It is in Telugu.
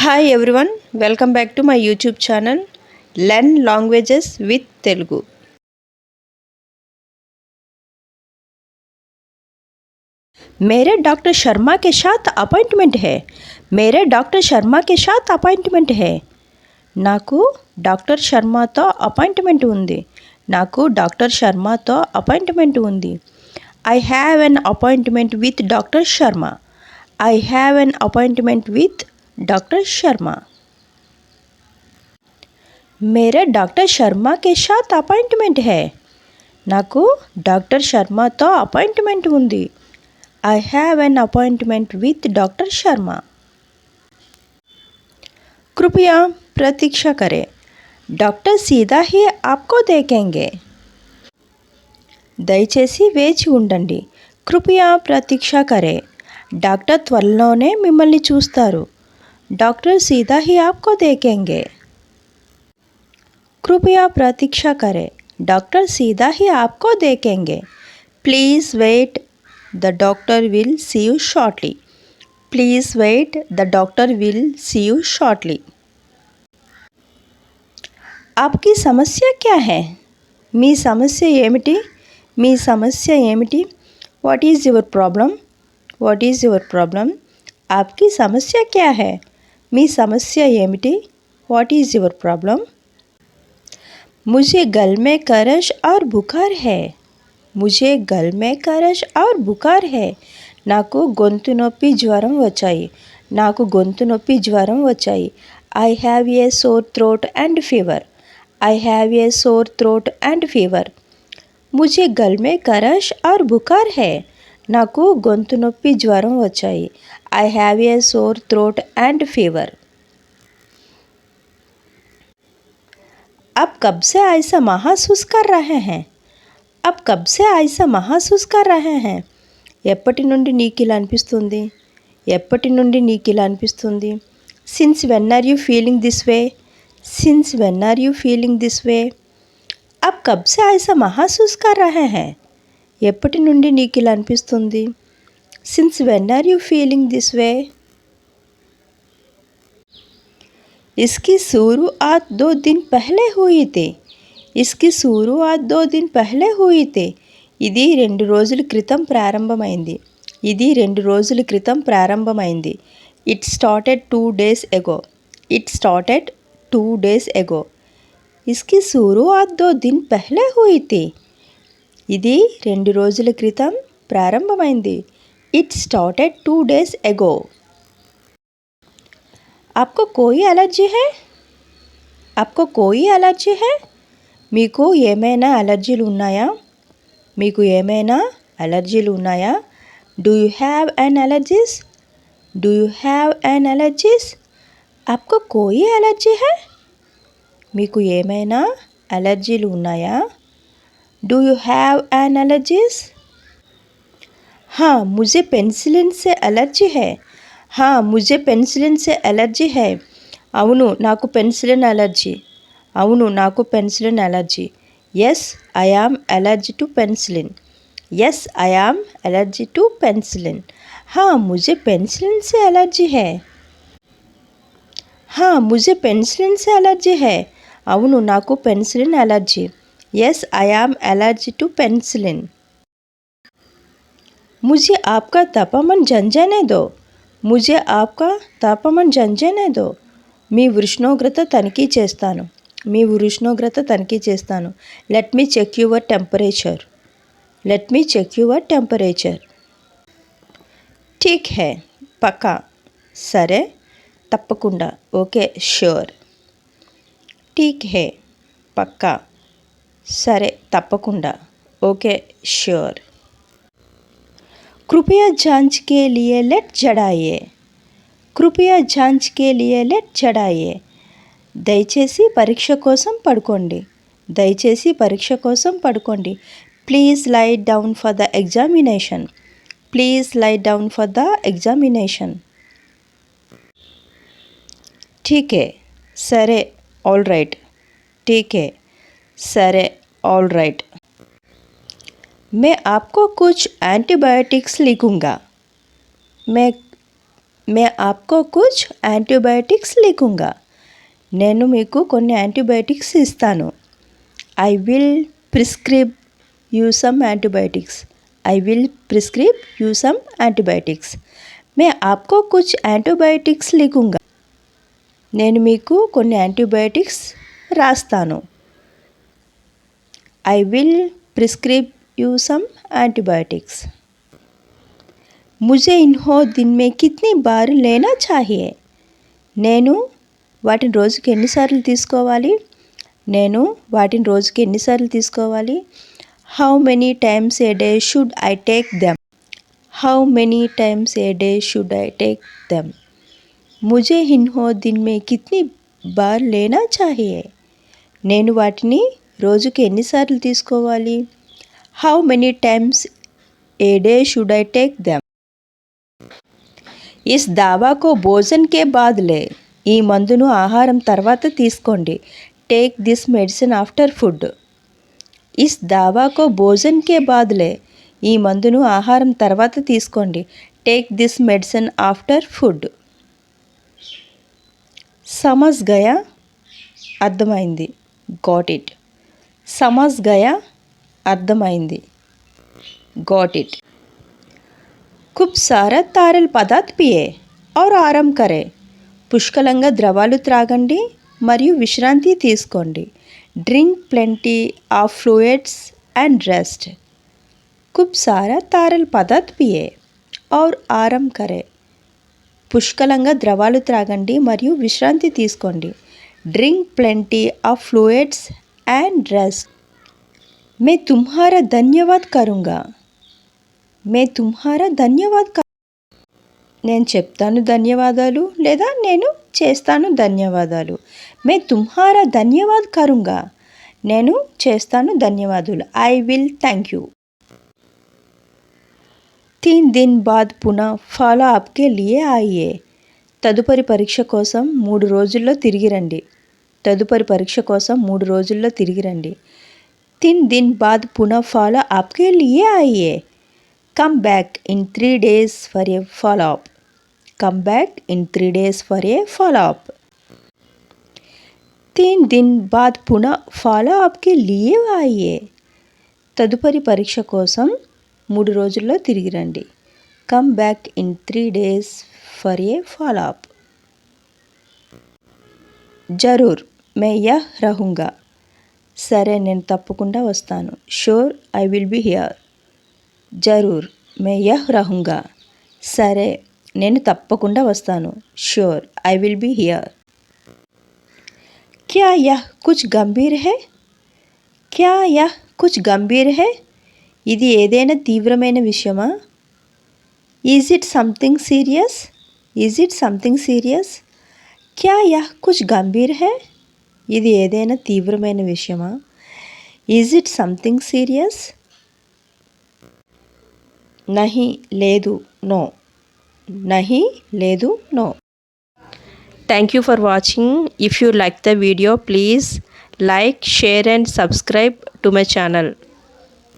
Hi everyone, welcome back to my YouTube channel Learn Languages with Telugu. मेरे डॉक्टर शर्मा के साथ अपॉइंटमेंट है. मेरे डॉक्टर शर्मा के साथ अपॉइंटमेंट है. నాకు డాక్టర్ శర్మతో అపాయింట్మెంట్ ఉంది. నాకు డాక్టర్ శర్మతో అపాయింట్మెంట్ ఉంది. I have an appointment with Dr. Sharma. I have an appointment with Dr. Sharma. मेरे डॉक्टर शर्मा के साथ अपॉइंटमेंट है. నాకు డాక్టర్ శర్మతో అపాయింట్మెంట్ ఉంది. I have an appointment with Dr. Sharma. कृपया प्रतीक्षा करें. डॉक्टर सीधा ही आपको देखेंगे. దయచేసి వేచి ఉండండి. కృపయా ప్రతీక్ష కరే. డాక్టర్ త్వరలోనే మిమ్మల్ని చూస్తారు. డాక్టర్ సీదా హీ ఆప్కో దేఖేంగే. कृपया प्रतीक्षा करें. डॉक्टर सीधा ही आपको देखेंगे. Please wait, the doctor will see you shortly. Please wait, the doctor will see you shortly. आपकी समस्या क्या है? మీ సమస్య ఏమిటి? మీ సమస్య ఏమిటి? What is your problem? What is your problem? आपकी समस्या क्या है? మీ సమస్య ఏమిటి? What is your problem? मुझे गल में खराश और बुखार है. मुझे गल में खराश और बुखार है. నాకు గొంతు నొప్పి జ్వరం వచ్చాయి. నాకు గొంతు నొప్పి జ్వరం వచ్చాయి. I have a sore throat and fever. I have a sore throat and fever. मुझे गल में खराश और बुखार है. నాకు గొంతు నొప్పి జ్వరం వచ్చాయి. I have a sore throat and fever. आप कब से ऐसा महसूस कर रहे हैं? आप कब से ऐसा महसूस कर रहे हैं? ఎప్పటి నుండి నీకు ఇలా అనిపిస్తుంది? ఎప్పటి నుండి నీకు ఇలా అనిపిస్తుంది? Since when are you feeling this way? Since when are you feeling this way? आप कब से ऐसा महसूस कर रहे हैं? ఎప్పటి నుండి నీకు ఇలా అనిపిస్తుంది? Since when are you feeling this way? इसकी शुरुआत 2 दिन पहले हुई थी. इसकी शुरुआत 2 दिन पहले हुई थी. ఇది 2 రోజుల క్రితం ప్రారంభమైంది. ఇది 2 రోజుల క్రితం ప్రారంభమైంది. It started 2 days ago. It started 2 days ago. इसकी शुरुआत 2 दिन पहले हुई थी. ఇది 2 రోజుల క్రితం ప్రారంభమైంది. It started 2 days ago. आपको कोई एलर्जी है? आपको कोई एलर्जी है? మీకు ఏమైనా అలర్జీలు ఉన్నాయా? మీకు ఏమైనా అలర్జీలు ఉన్నాయా? Do you have an allergies? Do you have an allergies? आपको कोई एलर्जी है? మీకు ఏమైనా అలర్జీలు ఉన్నాయా? Do you have an allergies? हाँ मुझे पेनिसिलिन से एलर्जी है. हाँ मुझे पेनिसिलिन से एलर्जी है. అవును నాకు పెన్సిలిన్ అలర్జీ. అవును నాకు penicillin allergy. Yes I am allergy to penicillin. Yes I am allergy to penicillin. हाँ मुझे पेनिसिलिन से एलर्जी है. हाँ मुझे पेनिसिलिन से एलर्जी है. అవును నాకు penicillin allergy. Yes I am allergy to penicillin. मुझे आपका तापमान जांचने दो. मुझे आपका तापमान जांचने दो. మీ ఉష్ణోగ్రత తనిఖీ చేస్తాను. మీ ఉష్ణోగ్రత తనిఖీ చేస్తాను. Let me check your temperature. Let me check your temperature. ఠీక్ హై పక్కా. సరే తప్పకుండా. Okay sure. ఠీక్ హై పక్కా. సరే తప్పకుండా. Okay sure. कृपया जांच के लिए लेट चढ़ाइए. कृपया जांच के लिए लेट चढ़ाइए. దయచేసి పరీక్ష కోసం పడుకోండి. దయచేసి పరీక్ష కోసం పడుకోండి. Please lie down for the examination. Please lie down for the examination. ठीक है సరే ఆల్ రైట్. ठीक है సరే ఆల్ రైట్. मैं आपको कुछ एंटीबायोटिक्स लिखूँगा. मैं मैं आपको कुछ యాంటీబయాటిక్స్ लिखूंगा. నేను మీకు కొన్ని యాంటీబయాటిక్స్ ఇస్తాను. I will prescribe you some antibiotics. I will prescribe you some antibiotics. मैं आपको कुछ యాంటీబయాటిక్స్ लिखूंगा. నేను మీకు కొన్ని యాంటీబయాటిక్స్ రాస్తాను. I will prescribe you some antibiotics. मुझे इन्हें दिन में कितनी बार लेना चाहिए? నేను వాటిని రోజుకి ఎన్నిసార్లు తీసుకోవాలి? నేను వాటిని రోజుకి ఎన్నిసార్లు తీసుకోవాలి? How many times a day should I take them? How many times a day should I take them? मुझे इन्हें दिन में कितनी बार लेना चाहिए? నేను వాటిని రోజుకి ఎన్నిసార్లు తీసుకోవాలి? How many times a day should I take them? इस दवा को भोजन के बाद ले. ఈ మందును ఆహారం తర్వాత తీసుకోండి. Take this medicine after food. ఇస్ దావాకో భోజన్ కే బాద్ లే. ఈ మందును ఆహారం తర్వాత తీసుకోండి. Take this medicine after food. సమజ్ గయా అర్థమైంది. Got it. సమజ్ గయా అర్థమైంది. Got it. खूब सारा तारल पदार्थ पिए और आराम करे. పుష్కలంగా ద్రవాలు త్రాగండి మరియు విశ్రాంతి తీసుకోండి. Drink plenty of fluids and rest. खूब सारा तारल पदार्थ पिए और आराम करे. పుష్కలంగా ద్రవాలు త్రాగండి మరియు విశ్రాంతి తీసుకోండి. Drink plenty of fluids and rest. मैं तुम्हारा धन्यवाद करूँगा. मैं तुम्हारा धन्यवाद నేను చెప్తాను ధన్యవాదాలు లేదా నేను చేస్తాను ధన్యవాదాలు. మే తుమ్హారా ధన్యవాద్ కరుంగా. నేను చేస్తాను ధన్యవాదాలు. I will thank you. 3 दिन बाद पुनः ఫాలో అప్కే లియే ఆయియే. తదుపరి పరీక్ష కోసం 3 రోజుల్లో తిరిగి రండి. తదుపరి పరీక్ష కోసం 3 రోజుల్లో తిరిగి రండి. 3 दिन बाद पुनः follow అప్కే Liye ఆయియే. Come back in 3 days for a follow-up. Come back in 3 days for a follow-up. 3 दिन बाद पुनः follow-up के लिए आइए. తదుపరి పరీక్ష కోసం 3 రోజుల్లో తిరిగి రండి. Come back in 3 days for a follow-up. జరూర్ मैं यह रहूँगा. సరే నేను తప్పకుండా వస్తాను. Sure I will be here. జరూర్ మే యహ్ రహూంగా. సరే నేను తప్పకుండా వస్తాను. Sure I will be here. క్యా యహ్ కుచ్ గంభీర్ హై? క్యా యహ్ కుచ్ గంభీర్ హై? ఇది ఏదైనా తీవ్రమైన విషయమా? Is it something serious? Is it something serious? క్యా యహ్ కుచ్ గంభీర్ హై? ఇది ఏదైనా తీవ్రమైన విషయమా? Is it something serious? नहीं లేదు నో. नहीं లేదు no. Thank you for watching. If you like the video please like, share and subscribe to my channel.